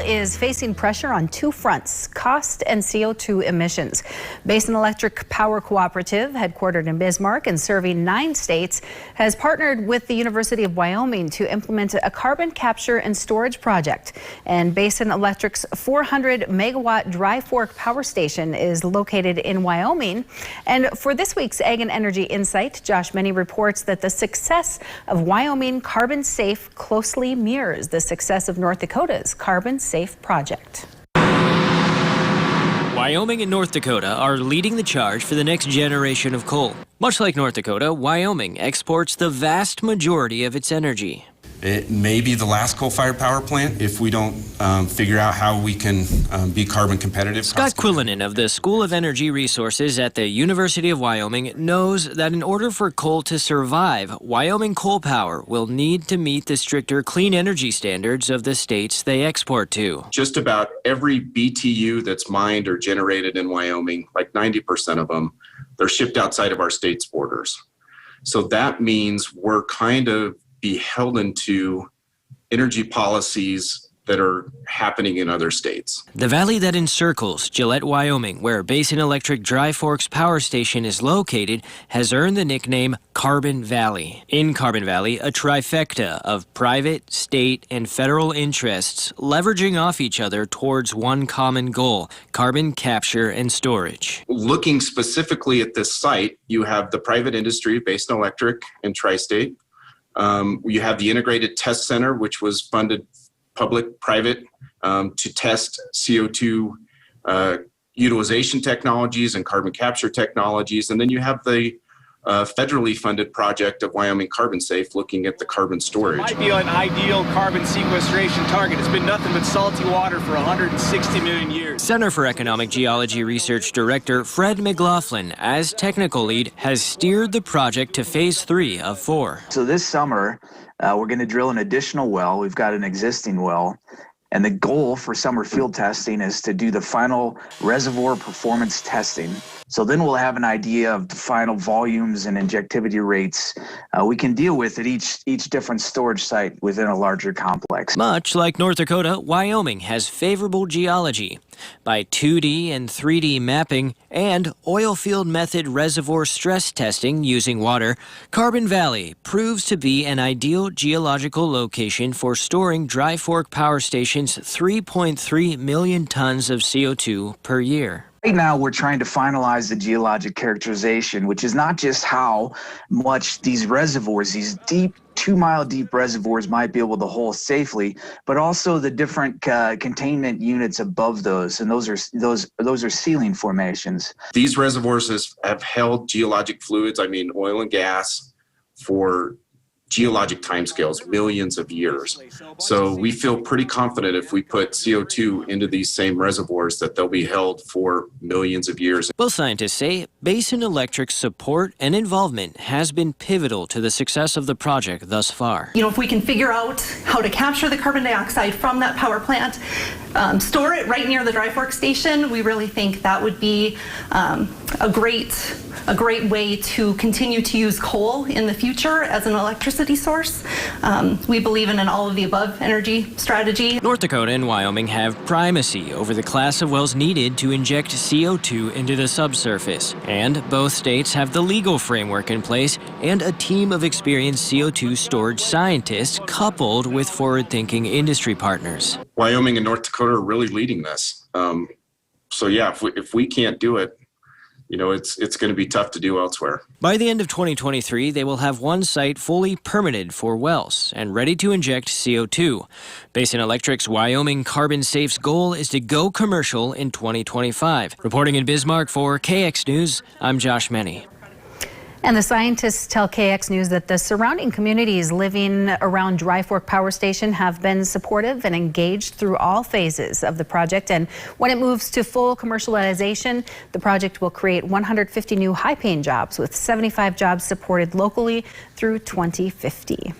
is facing pressure on two fronts: cost and CO2 emissions. Basin Electric Power Cooperative, headquartered in Bismarck and serving 9 states, has partnered with the University of Wyoming to implement a carbon capture and storage project. And Basin Electric's 400 megawatt Dry Fork power station is located in Wyoming. And for this week's Ag and Energy Insight, Josh Meny reports that the success of Wyoming Carbon Safe closely mirrors the success of North Dakota's Carbon Safe project. Wyoming and North Dakota are leading the charge for the next generation of coal. Much like North Dakota, Wyoming exports the vast majority of its energy. It may be the last coal-fired power plant if we don't figure out how we can be carbon competitive. Scott Quillinen of the School of Energy Resources at the University of Wyoming knows that in order for coal to survive, Wyoming coal power will need to meet the stricter clean energy standards of the states they export to. Just about every BTU that's mined or generated in Wyoming, like 90% of them, they're shipped outside of our state's borders. So that means we're kind of beholden to energy policies that are happening in other states. The valley that encircles Gillette, Wyoming, where Basin Electric Dry Forks Power Station is located, has earned the nickname Carbon Valley. In Carbon Valley, a trifecta of private, state, and federal interests leveraging off each other towards one common goal: carbon capture and storage. Looking specifically at this site, you have the private industry, Basin Electric and Tri-State. You have the Integrated Test Center, which was funded public-private to test CO2 utilization technologies and carbon capture technologies. And then you have the federally funded project of Wyoming Carbon Safe, looking at the carbon storage. It might be an ideal carbon sequestration target. It's been nothing but salty water for 160 million years. Center for Economic Geology Research Director Fred McLaughlin, as technical lead, has steered the project to phase 3 of 4. So this summer, we're going to drill an additional well. We've got an existing well. And the goal for summer field testing is to do the final reservoir performance testing. So then we'll have an idea of the final volumes and injectivity rates we can deal with at each different storage site within a larger complex. Much like North Dakota, Wyoming has favorable geology. By 2D and 3D mapping and oil field method reservoir stress testing using water, Carbon Valley proves to be an ideal geological location for storing Dry Fork Power Station's 3.3 million tons of CO2 per year. Right now, we're trying to finalize the geologic characterization, which is not just how much these reservoirs, these deep, 2-mile deep reservoirs might be able to hold safely, but also the different containment units above those, and those are sealing formations. These reservoirs have held geologic fluids, oil and gas, for geologic timescales, millions of years. So we feel pretty confident if we put CO2 into these same reservoirs that they'll be held for millions of years. Both scientists say Basin Electric's support and involvement has been pivotal to the success of the project thus far. If we can figure out how to capture the carbon dioxide from that power plant, store it right near the Dry Fork station, we really think that would be a great way to continue to use coal in the future as an electricity source. We believe in an all-of-the-above energy strategy. North Dakota and Wyoming have primacy over the class of wells needed to inject CO2 into the subsurface. And both states have the legal framework in place and a team of experienced CO2 storage scientists coupled with forward-thinking industry partners. Wyoming and North Dakota are really leading this. So yeah, if we can't do it, it's going to be tough to do elsewhere. By the end of 2023, they will have one site fully permitted for wells and ready to inject CO2. Basin Electric's Wyoming Carbon Safe's goal is to go commercial in 2025. Reporting in Bismarck for KX News, I'm Josh Meny. And the scientists tell KX News that the surrounding communities living around Dry Fork Power Station have been supportive and engaged through all phases of the project. And when it moves to full commercialization, the project will create 150 new high-paying jobs, with 75 jobs supported locally through 2050.